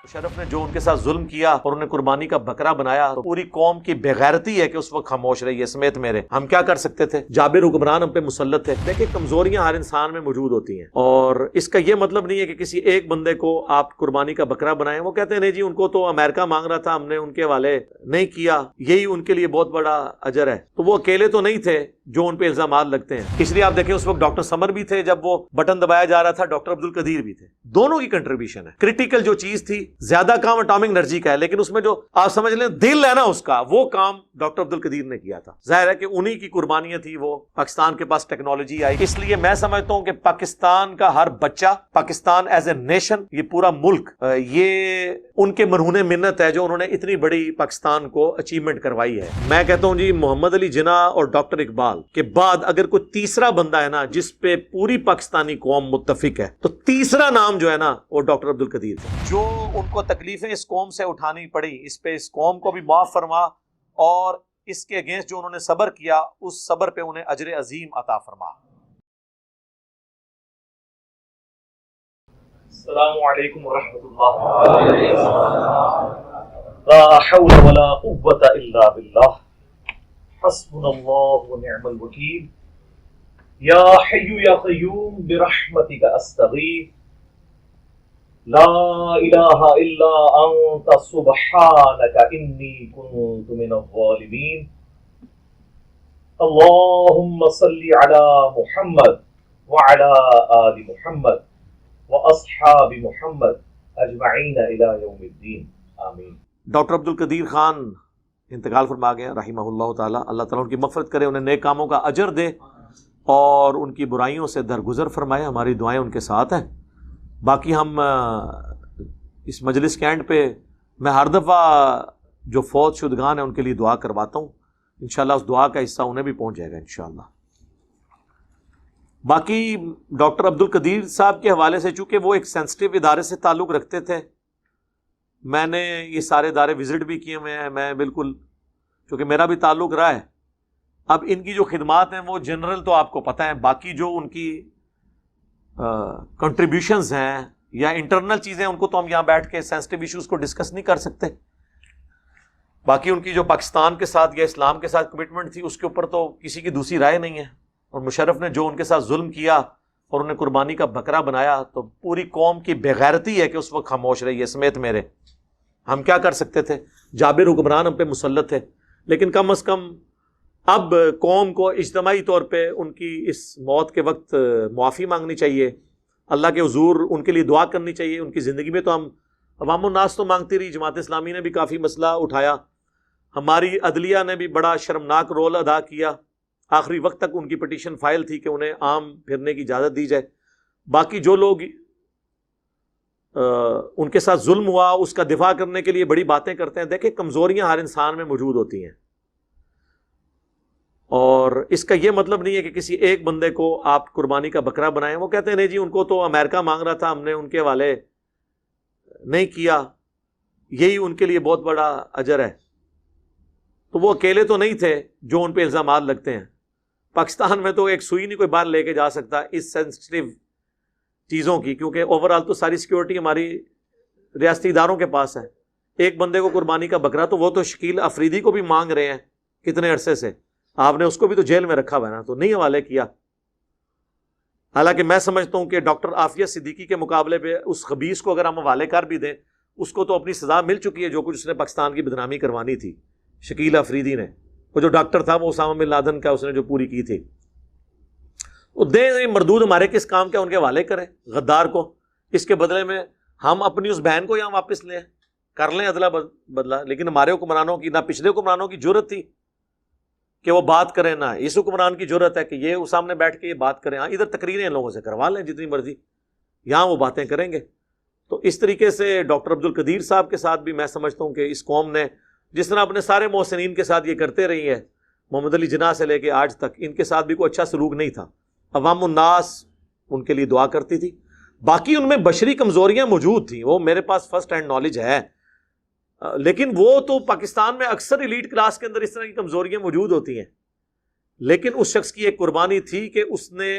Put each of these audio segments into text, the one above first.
مشرف نے جو ان کے ساتھ ظلم کیا اور انہیں قربانی کا بکرا بنایا تو پوری قوم کی بےغیرتی ہے کہ اس وقت خاموش رہی ہے سمیت میرے. ہم کیا کر سکتے تھے؟ جابر حکمران ہم پہ مسلط تھے. دیکھیں کمزوریاں ہر انسان میں موجود ہوتی ہیں اور اس کا یہ مطلب نہیں ہے کہ کسی ایک بندے کو آپ قربانی کا بکرا بنائیں. وہ کہتے ہیں نہیں جی ان کو تو امریکہ مانگ رہا تھا ہم نے ان کے حوالے نہیں کیا, یہی ان کے لیے بہت بڑا اجر ہے. تو وہ اکیلے تو نہیں تھے جو ان پہ الزامات لگتے ہیں. اس لیے آپ دیکھیں اس وقت ڈاکٹر سمر بھی تھے جب وہ بٹن دبایا جا رہا تھا, ڈاکٹر عبدالقدیر بھی تھے. دونوں کی کنٹریبیوشن ہے. کرٹیکل جو چیز تھی, زیادہ کام اٹامک انرجی کا ہے لیکن اس میں جو آپ سمجھ لیں دل ہے نا اس کا, وہ کام ڈاکٹر عبدالقدیر نے کیا تھا. ظاہر ہے کہ انہی کی قربانیاں تھی. وہ پاکستان کے پاس ٹیکنالوجی آئی. اس لیے میں سمجھتا ہوں کہ پاکستان کا ہر بچہ, پاکستان ایز اے نیشن, یہ پورا ملک, یہ ان کے مرہون منت ہے جو انہوں نے اتنی بڑی پاکستان کو اچیومنٹ کروائی ہے. میں کہتا ہوں جی محمد علی جناح اور ڈاکٹر اقبال کے بعد اگر کوئی تیسرا بندہ ہے نا جس پہ پوری پاکستانی قوم متفق ہے تو تیسرا نام جو ہے نا وہ ڈاکٹر عبدالقدیر تھے. جو ان کو تکلیفیں اس قوم سے اٹھانی پڑی, اس پہ اس قوم کو بھی معاف فرما اور اس کے اگینسٹ جو انہوں نے صبر کیا اس صبر پہ انہیں اجر عظیم عطا فرما. السلام علیکم ورحمۃ اللہ. لا حول ولا قوة الا باللہ. حسبنا اللہ ونعم الوکیل. یا حی یا قیوم برحمتک استغیث. لا الہ الا انت سبحانک انی کنت من الظالمین. اللہم صلی علی محمد وعلی آل محمد واصحاب محمد اجمعین الی یوم الدین. آمین. ڈاکٹر عبدالقدیر خان انتقال فرما گئے رحمہ اللہ تعالی. اللہ تعالیٰ ان کی مغفرت کرے, انہیں نیک کاموں کا اجر دے اور ان کی برائیوں سے درگزر فرمائے. ہماری دعائیں ان کے ساتھ ہیں. باقی ہم اس مجلس کے اینڈ پہ میں ہر دفعہ جو فوت شدگان ہیں ان کے لیے دعا کرواتا ہوں. انشاءاللہ اس دعا کا حصہ انہیں بھی پہنچ جائے گا انشاءاللہ. باقی ڈاکٹر عبدالقدیر صاحب کے حوالے سے چونکہ وہ ایک سینسٹیو ادارے سے تعلق رکھتے تھے, میں نے یہ سارے ادارے وزٹ بھی کیے ہوئے ہیں. میں بالکل چونکہ میرا بھی تعلق رہا ہے. اب ان کی جو خدمات ہیں وہ جنرل تو آپ کو پتہ ہیں, باقی جو ان کی کنٹریبیوشنز ہیں یا انٹرنل چیزیں ان کو تو ہم یہاں بیٹھ کے سینسٹیو ایشوز کو ڈسکس نہیں کر سکتے. باقی ان کی جو پاکستان کے ساتھ یا اسلام کے ساتھ کمٹمنٹ تھی اس کے اوپر تو کسی کی دوسری رائے نہیں ہے. اور مشرف نے جو ان کے ساتھ ظلم کیا اور انہیں قربانی کا بکرا بنایا تو پوری قوم کی بےغیرتی ہے کہ اس وقت خاموش رہی ہے سمیت میرے. ہم کیا کر سکتے تھے؟ جابر حکمران ہم پہ مسلط تھے لیکن کم از کم اب قوم کو اجتماعی طور پہ ان کی اس موت کے وقت معافی مانگنی چاہیے, اللہ کے حضور ان کے لیے دعا کرنی چاہیے. ان کی زندگی میں تو ہم عوام الناس تو مانگتی رہی, جماعت اسلامی نے بھی کافی مسئلہ اٹھایا, ہماری عدلیہ نے بھی بڑا شرمناک رول ادا کیا. آخری وقت تک ان کی پٹیشن فائل تھی کہ انہیں عام پھرنے کی اجازت دی جائے. باقی جو لوگ ان کے ساتھ ظلم ہوا اس کا دفاع کرنے کے لیے بڑی باتیں کرتے ہیں. دیکھیں کمزوریاں ہر انسان میں موجود ہوتی ہیں اور اس کا یہ مطلب نہیں ہے کہ کسی ایک بندے کو آپ قربانی کا بکرا بنائیں. وہ کہتے ہیں نہیں جی ان کو تو امریکہ مانگ رہا تھا ہم نے ان کے حوالے نہیں کیا, یہی ان کے لیے بہت بڑا اجر ہے. تو وہ اکیلے تو نہیں تھے جو ان پہ الزامات لگتے ہیں. پاکستان میں تو ایک سوئی نہیں کوئی باہر لے کے جا سکتا اس سینسٹیو چیزوں کی, کیونکہ اوور آل تو ساری سیکیورٹی ہماری ریاستی اداروں کے پاس ہے. ایک بندے کو قربانی کا بکرا تو وہ تو شکیل افریدی کو بھی مانگ رہے ہیں کتنے عرصے سے, آپ نے اس کو بھی تو جیل میں رکھا ہوا ہے نا, تو نہیں حوالے کیا. حالانکہ میں سمجھتا ہوں کہ ڈاکٹر عافیہ صدیقی کے مقابلے پہ اس خبیث کو اگر ہم حوالے کر بھی دیں اس کو تو اپنی سزا مل چکی ہے جو کچھ اس نے پاکستان کی بدنامی کروانی تھی. شکیل افریدی نے, وہ جو ڈاکٹر تھا وہ اسامہ بن لادن کا اس نے جو پوری کی تھی, وہ دیں مردود ہمارے کس کام کے ان کے حوالے کریں غدار کو. اس کے بدلے میں ہم اپنی اس بہن کو یہاں واپس لیں, کر لیں ادلا بدلا. لیکن ہمارے حکمرانوں کی نہ پچھلے حکمرانوں کی جرت تھی کہ وہ بات کریں, نہ اس حکمران کی جرت ہے کہ یہ اس سامنے بیٹھ کے یہ بات کریں. ہاں ادھر تقریریں ان لوگوں سے کروا لیں جتنی مرضی, یہاں وہ باتیں کریں گے. تو اس طریقے سے ڈاکٹر عبدالقدیر صاحب کے ساتھ بھی میں سمجھتا ہوں کہ اس قوم نے جس طرح اپنے سارے محسنین کے ساتھ یہ کرتے رہی ہے, محمد علی جناح سے لے کے آج تک ان کے ساتھ بھی کوئی اچھا سلوک نہیں تھا. عوام الناس ان کے لیے دعا کرتی تھی. باقی ان میں بشری کمزوریاں موجود تھیں, وہ میرے پاس فرسٹ ہینڈ نالج ہے, لیکن وہ تو پاکستان میں اکثر ایلیٹ کلاس کے اندر اس طرح کی کمزوریاں موجود ہوتی ہیں لیکن اس شخص کی ایک قربانی تھی کہ اس نے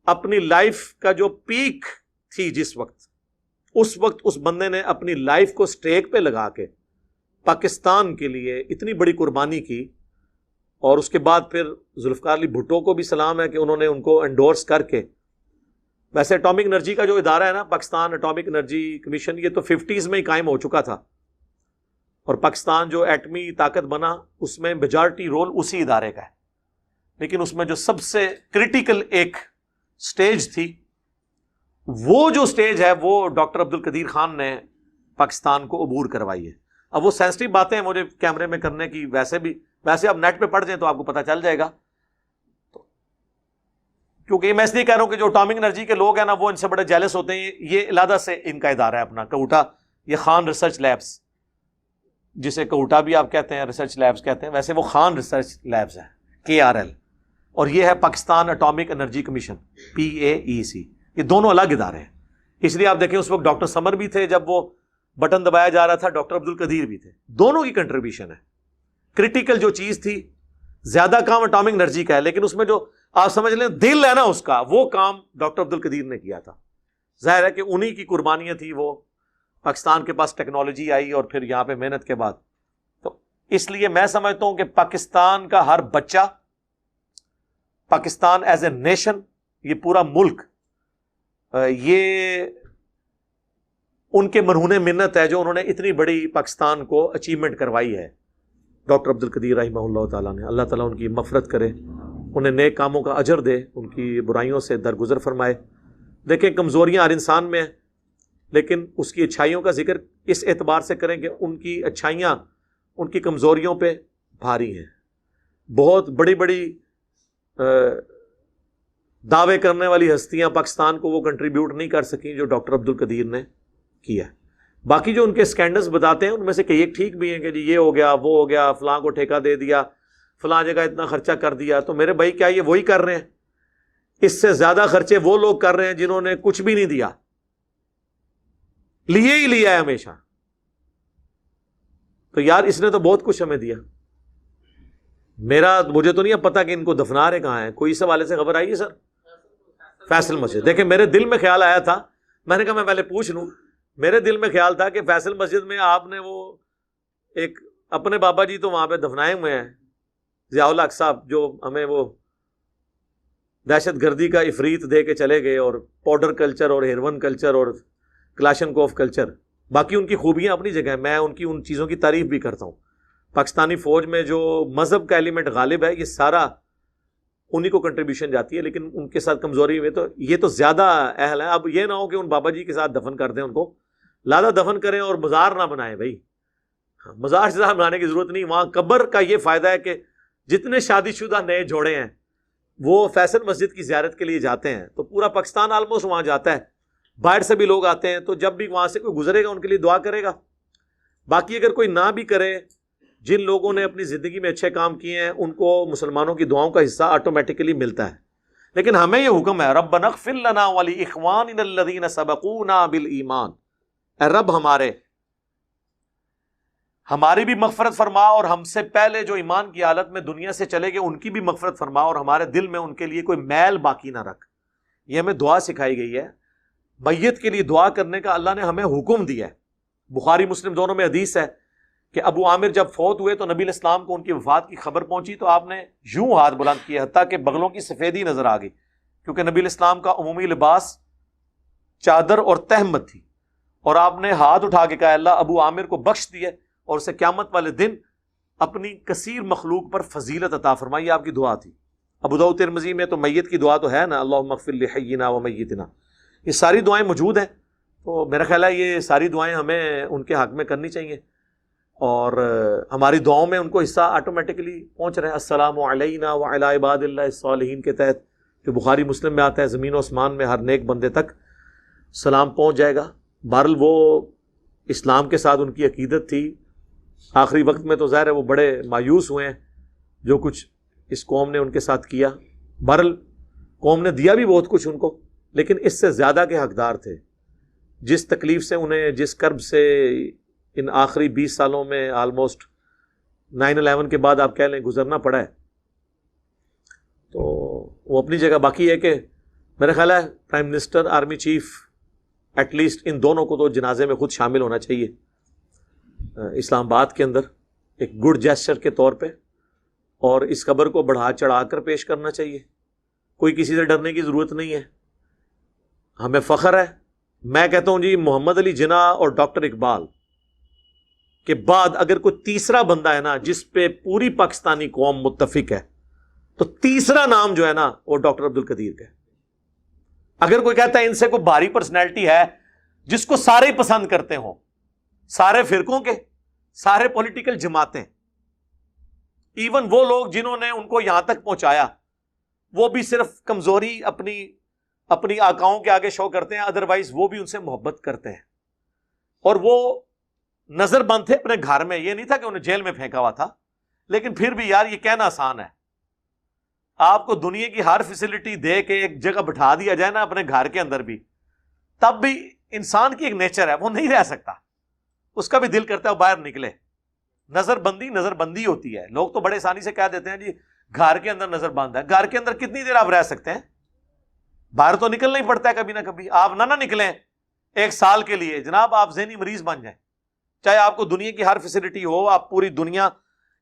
اپنی لائف کا جو پیک تھی جس وقت، اس وقت اس بندے نے اپنی لائف کو سٹیک پہ لگا کے پاکستان کے لیے اتنی بڑی قربانی کی. اور اس کے بعد پھر ذوالفقار علی بھٹو کو بھی سلام ہے کہ انہوں نے ان کو انڈورس کر کے، ویسے اٹامک انرجی کا جو ادارہ ہے نا پاکستان اٹامک انرجی کمیشن، یہ تو 50s میں ہی قائم ہو چکا تھا، اور پاکستان جو ایٹمی طاقت بنا اس میں میجارٹی رول اسی ادارے کا ہے. لیکن اس میں جو سب سے کرٹیکل ایک سٹیج تھی، وہ جو سٹیج ہے وہ ڈاکٹر عبدالقدیر خان نے پاکستان کو عبور کروائی ہے. اب وہ سینسٹیو باتیں ہیں مجھے کیمرے میں کرنے کی، ویسے اب نیٹ پہ پڑھ جائیں تو آپ کو پتہ چل جائے گا. کیونکہ یہ میں اس لیے کہہ رہا ہوں کہ جو اٹامک انرجی کے لوگ ہیں نا وہ ان سے بڑے جیلس ہوتے ہیں. یہ علیحدہ سے ان کا ادارہ ہے اپنا کوٹا، یہ خان ریسرچ لیبس، جسے کوٹا بھی آپ کہتے ہیں، ریسرچ لیبس کہتے ہیں، ویسے وہ خان ریسرچ لیبس ہے KRL، اور یہ ہے Pakistan atomic energy commission PAEC. یہ دونوں الگ ادارے ہیں. اس لیے آپ دیکھیں اس وقت ڈاکٹر سمر بھی تھے جب وہ بٹن دبایا جا رہا تھا، ڈاکٹر عبدالقدیر بھی تھے. دونوں کی کنٹریبیوشن ہے. کرٹیکل جو چیز تھی، زیادہ کام اٹامک انرجی کا ہے، لیکن اس میں جو آپ سمجھ لیں دل ہے نا اس کا، وہ کام ڈاکٹر عبدالقدیر نے کیا تھا. ظاہر ہے کہ انہی کی قربانیاں تھی. وہ پاکستان کے پاس ٹیکنالوجی آئی اور پھر یہاں پہ محنت کے بعد. تو اس لیے میں سمجھتا ہوں کہ پاکستان کا ہر بچہ، پاکستان ایز اے نیشن، یہ پورا ملک، یہ ان کے مرہون منت ہے جو انہوں نے اتنی بڑی پاکستان کو اچیومنٹ کروائی ہے. ڈاکٹر عبدالقدیر رحمہ اللہ تعالیٰ نے، اللہ تعالیٰ ان کی مغفرت کرے، انہیں نیک کاموں کا اجر دے، ان کی برائیوں سے درگزر فرمائے. دیکھیں کمزوریاں ہر انسان میں ہیں، لیکن اس کی اچھائیوں کا ذکر اس اعتبار سے کریں کہ ان کی اچھائیاں ان کی کمزوریوں پہ بھاری ہیں. بہت بڑی بڑی دعوے کرنے والی ہستیاں پاکستان کو وہ کنٹریبیوٹ نہیں کر سکیں جو ڈاکٹر عبدالقدیر نے کیا. باقی جو ان کے سکینڈلز بتاتے ہیں ان میں سے کئی ایک ٹھیک بھی ہیں کہ جی یہ ہو گیا، وہ ہو گیا، فلاں کو ٹھیکہ دے دیا، فلاں جگہ اتنا خرچہ کر دیا. تو میرے بھائی کیا یہ وہی کر رہے ہیں؟ اس سے زیادہ خرچے وہ لوگ کر رہے ہیں جنہوں نے کچھ بھی نہیں دیا، لیے ہی لیا ہے ہمیشہ. تو یار اس نے تو بہت کچھ ہمیں دیا. مجھے تو نہیں اب پتا کہ ان کو دفنا رہے کہاں ہیں. کوئی اس حوالے سے خبر آئی ہے سر؟ فیصل مسجد. دیکھیں میرے دل میں خیال آیا تھا، میں نے کہا میں پہلے پوچھ لوں. میرے دل میں خیال تھا کہ فیصل مسجد میں آپ نے وہ ایک اپنے بابا جی تو وہاں پہ دفنائے ہوئے ہیں، ضیاء الحق صاحب، جو ہمیں وہ دہشت گردی کا افریت دے کے چلے گئے، اور پاؤڈر کلچر اور ہیروئن کلچر اور کلاشنکوف کلچر. باقی ان کی خوبیاں اپنی جگہ ہیں، میں ان چیزوں کی تعریف بھی کرتا ہوں. پاکستانی فوج میں جو مذہب کا ایلیمنٹ غالب ہے، یہ سارا انہی کو کنٹریبیوشن جاتی ہے، لیکن ان کے ساتھ کمزوری ہوئی تو یہ تو زیادہ اہل ہے. اب یہ نہ ہو کہ ان بابا جی کے ساتھ دفن کر دیں، ان کو لادہ دفن کریں اور مزار نہ بنائیں. بھائی مزار شزار بنانے کی ضرورت نہیں. وہاں قبر کا یہ فائدہ ہے کہ جتنے شادی شدہ نئے جوڑے ہیں وہ فیصل مسجد کی زیارت کے لیے جاتے ہیں. تو پورا پاکستان آلموسٹ وہاں جاتا ہے، باہر سے بھی لوگ آتے ہیں. تو جب بھی وہاں سے کوئی گزرے گا ان کے لیے دعا کرے گا. باقی اگر کوئی نہ بھی کرے، جن لوگوں نے اپنی زندگی میں اچھے کام کیے ہیں ان کو مسلمانوں کی دعاؤں کا حصہ آٹومیٹکلی ملتا ہے. لیکن ہمیں یہ حکم ہے ربنا اغفر لنا ولاخواننا الذین سبقونا بالایمان، اے رب ہماری بھی مغفرت فرما، اور ہم سے پہلے جو ایمان کی حالت میں دنیا سے چلے گئے ان کی بھی مغفرت فرما، اور ہمارے دل میں ان کے لیے کوئی میل باقی نہ رکھ. یہ ہمیں دعا سکھائی گئی ہے. میت کے لیے دعا کرنے کا اللہ نے ہمیں حکم دیا ہے. بخاری مسلم دونوں میں حدیث ہے کہ ابو عامر جب فوت ہوئے تو نبی الاسلام کو ان کی وفات کی خبر پہنچی تو آپ نے یوں ہاتھ بلند کیے حتیٰ کہ بغلوں کی سفیدی نظر آ گئی، کیونکہ نبی الاسلام کا عمومی لباس چادر اور تہمت تھی. اور آپ نے ہاتھ اٹھا کے کہا اللہ ابو عامر کو بخش دیے اور اسے قیامت والے دن اپنی کثیر مخلوق پر فضیلت عطا فرمائی. آپ کی دعا تھی. ابو داؤد ترمذی میں تو میت کی دعا تو ہے نا، اللہم اغفر لحینا و میتنا. یہ ساری دعائیں موجود ہیں. تو میرا خیال ہے یہ ساری دعائیں ہمیں ان کے حق میں کرنی چاہیے، اور ہماری دعاؤں میں ان کو حصہ آٹومیٹکلی پہنچ رہا ہے. السلام علینا وعلی عباد اللہ الصالحین کے تحت جو بخاری مسلم میں آتا ہے، زمین و آسمان میں ہر نیک بندے تک سلام پہنچ جائے گا. بہرحال وہ اسلام کے ساتھ ان کی عقیدت تھی. آخری وقت میں تو ظاہر ہے وہ بڑے مایوس ہوئے ہیں جو کچھ اس قوم نے ان کے ساتھ کیا. بہرحال قوم نے دیا بھی بہت کچھ ان کو، لیکن اس سے زیادہ کے حقدار تھے. جس تکلیف سے انہیں، جس کرب سے ان آخری 20 سالوں میں آلموسٹ 9/11 کے بعد آپ کہہ لیں گزرنا پڑا ہے، تو وہ اپنی جگہ، باقی ہے کہ میرا خیال ہے prime minister, army chief, at least ان دونوں کو تو جنازے میں خود شامل ہونا چاہیے اسلام آباد کے اندر ایک گڈ جیسچر کے طور پہ، اور اس خبر کو بڑھا چڑھا کر پیش کرنا چاہیے. کوئی کسی سے ڈرنے کی ضرورت نہیں ہے. ہمیں فخر ہے. میں کہتا ہوں جی محمد علی جناح اور ڈاکٹر اقبال کے بعد اگر کوئی تیسرا بندہ ہے نا جس پہ پوری پاکستانی قوم متفق ہے، تو تیسرا نام جو ہے نا وہ ڈاکٹر عبد القدیر کا ہے. اگر کوئی کہتا ہے ان سے کوئی بھاری پرسنالٹی ہے جس کو سارے ہی پسند کرتے ہوں، سارے فرقوں کے، سارے پولیٹیکل جماعتیں، ایون وہ لوگ جنہوں نے ان کو یہاں تک پہنچایا، وہ بھی صرف کمزوری اپنی آقاؤں کے آگے شو کرتے ہیں، ادروائز وہ بھی ان سے محبت کرتے ہیں. اور وہ نظر بند تھے اپنے گھر میں، یہ نہیں تھا کہ انہیں جیل میں پھینکا ہوا تھا، لیکن پھر بھی یار یہ کہنا آسان ہے. آپ کو دنیا کی ہر فیسلٹی دے کے ایک جگہ بٹھا دیا جائے نا اپنے گھر کے اندر بھی، تب بھی انسان کی ایک نیچر ہے، وہ نہیں رہ سکتا، اس کا بھی دل کرتا ہے وہ باہر نکلے. نظر بندی ہوتی ہے. لوگ تو بڑے آسانی سے کہہ دیتے ہیں جی گھر کے اندر نظر بند ہے. گھر کے اندر کتنی دیر آپ رہ سکتے ہیں؟ باہر تو نکلنا ہی پڑتا ہے کبھی نہ کبھی. آپ نہ نکلیں ایک سال کے لیے، جناب آپ ذہنی مریض بن جائیں. چاہے آپ کو دنیا کی ہر فیسلٹی ہو، آپ پوری دنیا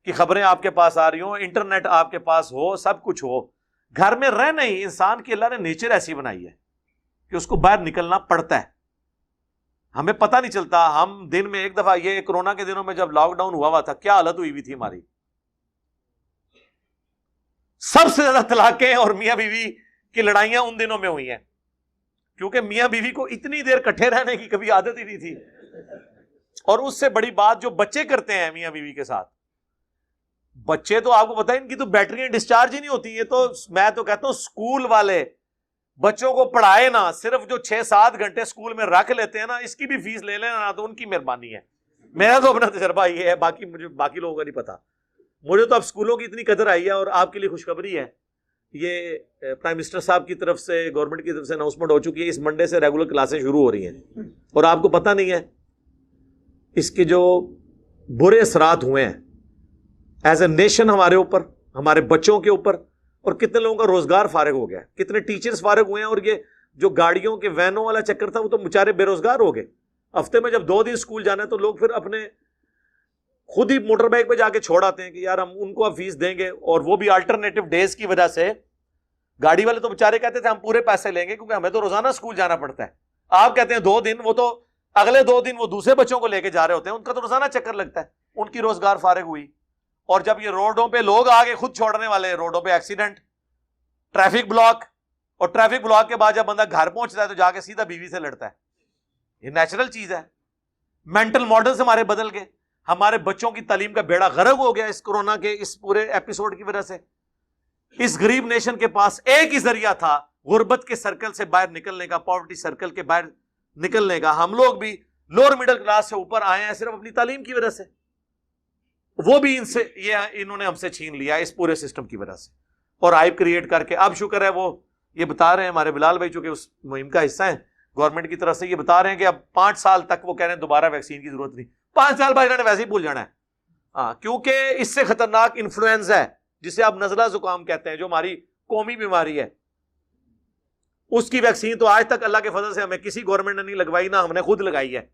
کی خبریں آپ کے پاس آ رہی ہوں، انٹرنیٹ آپ کے پاس ہو، سب کچھ ہو، گھر میں رہنا ہی انسان کی اللہ نے نیچر ایسی بنائی ہے کہ اس کو باہر نکلنا پڑتا ہے. ہمیں پتہ نہیں چلتا. ہم دن میں ایک دفعہ، یہ کورونا کے دنوں میں جب لاک ڈاؤن ہوا تھا، کیا حالت ہوئی تھی ہماری. سب سے زیادہ طلاقیں اور میاں بیوی کی لڑائیاں ان دنوں میں ہوئی ہیں، کیونکہ میاں بیوی کو اتنی دیر کٹھے رہنے کی کبھی عادت ہی نہیں تھی. اور اس سے بڑی بات جو بچے کرتے ہیں میاں بیوی کے ساتھ، بچے تو آپ کو پتا ہے ان کی تو بیٹریاں ڈسچارج ہی نہیں ہوتی. یہ تو میں تو کہتا ہوں اسکول والے بچوں کو پڑھائے نا، صرف جو 6-7 گھنٹے اسکول میں رکھ لیتے ہیں نا، اس کی بھی فیس لے لینا نا، تو ان کی مہربانی ہے. میرا تو اپنا تجربہ یہ ہے، باقی لوگوں کا نہیں پتا. مجھے تو اب اسکولوں کی اتنی قدر آئی ہے. اور آپ کے لیے خوشخبری ہے، یہ پرائم منسٹر صاحب کی طرف سے، گورنمنٹ کی طرف سے اناؤنسمنٹ ہو چکی ہے، اس منڈے سے ریگولر کلاسیں شروع ہو رہی ہیں. اور آپ کو پتہ نہیں ہے اس کے جو برے اثرات ہوئے ہیں ایز اے نیشن ہمارے اوپر، ہمارے بچوں کے اوپر، اور کتنے لوگوں کا روزگار فارغ ہو گیا، کتنے ٹیچرز فارغ ہوئے ہیں. اور یہ جو گاڑیوں کے وینوں والا چکر تھا وہ تو بیچارے بے روزگار ہو گئے. ہفتے میں جب 2 دن اسکول جانا ہے تو لوگ پھر اپنے خود ہی موٹر بائک پہ جا کے چھوڑ آتے ہیں کہ یار ہم ان کو اب فیس دیں گے. اور وہ بھی الٹرنیٹو ڈیز کی وجہ سے گاڑی والے تو بیچارے کہتے تھے ہم پورے پیسے لیں گے کیونکہ ہمیں تو روزانہ اسکول جانا پڑتا ہے. آپ کہتے ہیں 2 دن، وہ تو اگلے 2 دن وہ دوسرے بچوں کو لے کے جا رہے ہوتے ہیں، ان کا تو روزانہ چکر لگتا ہے. ان کی روزگار فارغ ہوئی. اور جب یہ روڈوں پہ لوگ آگے خود چھوڑنے والے، روڈوں پہ ایکسیڈنٹ، ٹریفک بلاک، اور ٹریفک بلاک کے بعد جب بندہ گھر پہنچتا ہے تو جا کے سیدھا بیوی سے لڑتا ہے. یہ نیچرل چیز ہے. مینٹل ماڈلز ہمارے بدل گئے. ہمارے بچوں کی تعلیم کا بیڑا غرق ہو گیا اس کورونا کے اس پورے ایپیسوڈ کی وجہ سے. اس غریب نیشن کے پاس ایک ہی ذریعہ تھا غربت کے سرکل سے باہر نکلنے کا، پاورٹی سرکل کے باہر نکلنے کا. ہم لوگ بھی لوور مڈل کلاس سے اوپر آئے ہیں صرف اپنی تعلیم کی وجہ سے. وہ بھی انہوں نے ہم سے چھین لیا اس پورے سسٹم کی وجہ سے، اور ہائپ کریٹ کر کے. اب شکر ہے وہ یہ بتا رہے ہیں ہمارے بلال بھائی، چونکہ اس مہم کا حصہ ہیں گورنمنٹ کی طرف سے، یہ بتا رہے ہیں کہ اب 5 سال تک وہ کہہ رہے ہیں دوبارہ ویکسین کی ضرورت نہیں. 5 سال بعد انہوں نے ویسے ہی بھول جانا ہے. ہاں، کیونکہ اس سے خطرناک انفلوئنزا ہے جسے آپ نزلہ زکام کہتے ہیں، جو ہماری قومی بیماری ہے. اس کی ویکسین تو آج تک اللہ کے فضل سے ہمیں کسی گورنمنٹ نے نہیں لگوائی، نہ ہم نے خود لگائی ہے.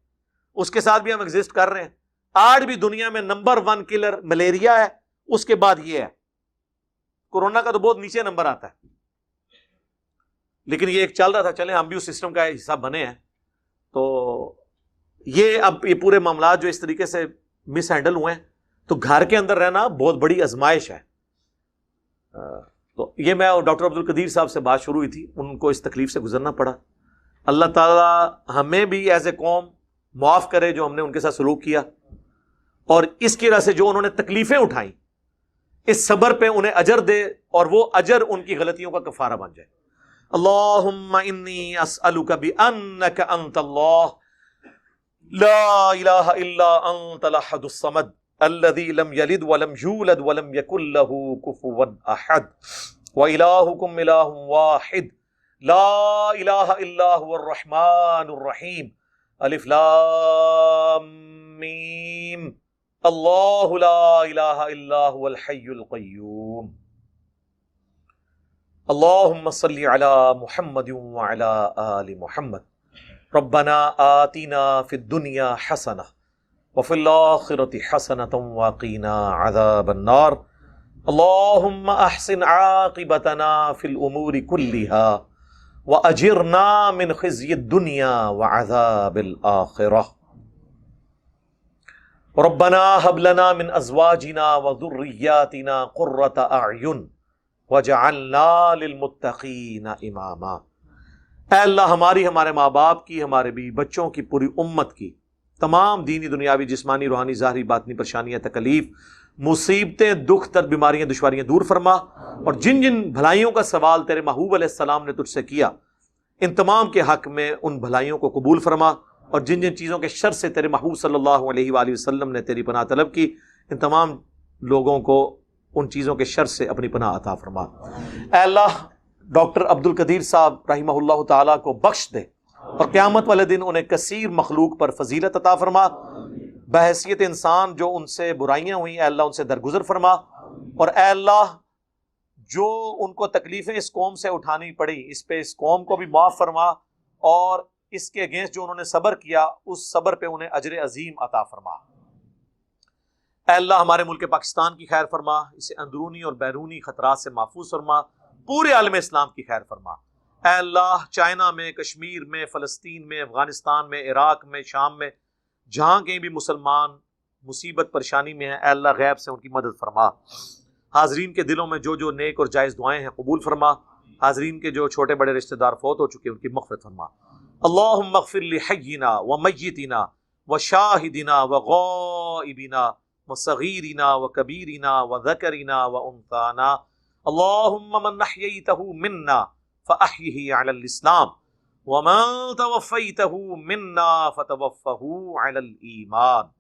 اس کے ساتھ بھی ہم ایگزسٹ کر رہے ہیں. آج بھی دنیا میں نمبر 1 کلر ملیریا ہے، اس کے بعد یہ ہے. کورونا کا تو بہت نیچے نمبر آتا ہے، لیکن یہ ایک چل رہا تھا. چلیں ہم بھی اس سسٹم کا حصہ بنے ہیں. تو اب یہ پورے معاملات جو اس طریقے سے مس ہینڈل ہوئے ہیں، تو گھر کے اندر رہنا بہت بڑی آزمائش ہے. تو یہ میں اور ڈاکٹر عبد القدیر صاحب سے بات شروع ہوئی تھی، ان کو اس تکلیف سے گزرنا پڑا. اللہ تعالی ہمیں بھی ایز اے قوم معاف کرے جو ہم نے ان کے ساتھ سلوک کیا، اور اس کی وجہ سے جو انہوں نے تکلیفیں اٹھائیں، اس صبر پہ انہیں اجر دے، اور وہ اجر ان کی غلطیوں کا کفارہ بن جائے. اللہم انی اسألک بانک انت اللہ لا الہ الا انت الاحد الصمد الذی لم یلد ولم یولد ولم یکن لہ کفوا احد وإلہکم الہ واحد لا الہ الا هو الرحمن الرحیم الف لام میم اللہ لا الہ الا هو الحی القیوم. اللہم صلی علی محمد وعلی آل محمد ربنا آتنا فی الدنیا حسنہ وفی الآخرۃ حسنۃ وقنا عذاب النار اللہم احسن عاقبتنا فی الامور کلہا واجرنا من خزی الدنیا وعذاب الآخرہ ربنا هب لنا من ازواجنا وذریاتنا قرۃ اعین وجعلنا للمتقین اماما۔ اے اللہ ہمارے ماں باپ کی، ہمارے بھی بچوں کی، پوری امت کی تمام دینی دنیاوی جسمانی روحانی ظاہری باطنی پریشانیاں تکلیف مصیبتیں دکھ درد بیماریاں دشواریاں دور فرما، اور جن جن بھلائیوں کا سوال تیرے محبوب علیہ السلام نے تجھ سے کیا ان تمام کے حق میں ان بھلائیوں کو قبول فرما، اور جن جن چیزوں کے شر سے تیرے محبوب صلی اللہ علیہ وآلہ وسلم نے تیری پناہ طلب کی ان تمام لوگوں کو ان چیزوں کے شر سے اپنی پناہ عطا فرما۔ اے اللہ ڈاکٹر عبد القدیر صاحب رحمہ اللہ تعالیٰ کو بخش دے، اور قیامت والے دن انہیں کثیر مخلوق پر فضیلت عطا فرما، بحیثیت انسان جو ان سے برائیاں ہوئیں اے اللہ ان سے درگزر فرما، اور اے اللہ جو ان کو تکلیفیں اس قوم سے اٹھانی پڑی اس قوم کو بھی معاف فرما، اور اس کے اگینسٹ جو انہوں نے صبر کیا اس صبر پہ انہیں اجر عظیم عطا فرما۔ اے اللہ ہمارے ملک پاکستان کی خیر فرما، اسے اندرونی اور بیرونی خطرات سے محفوظ فرما، پورے عالم اسلام کی خیر فرما۔ اے اللہ چائنا میں، کشمیر میں، فلسطین میں، افغانستان میں، عراق میں، شام میں، جہاں کہیں بھی مسلمان مصیبت پریشانی میں ہیں اے اللہ غیب سے ان کی مدد فرما۔ حاضرین کے دلوں میں جو نیک اور جائز دعائیں ہیں قبول فرما، حاضرین کے جو چھوٹے بڑے رشتہ دار فوت ہو چکے ان کی مغفرت فرما۔ اللہم اغفر لحینا ومیتنا وشاہدنا وغائبنا وصغیرنا وکبیرنا وذکرنا وانثانا اللہم من احییتہ منا فاحیہ علی الاسلام ومن توفیتہ منا فتوفہ علی الایمان۔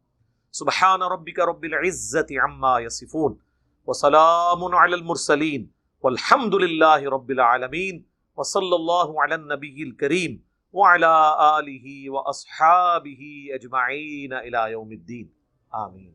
سبحان ربک رب العزت عما یصفون وسلام علی المرسلین والحمد للہ رب العالمین وصلی اللہ علی النبی الکریم وعلی آلہ واصحابہ اجمعین الی یوم الدین آمین۔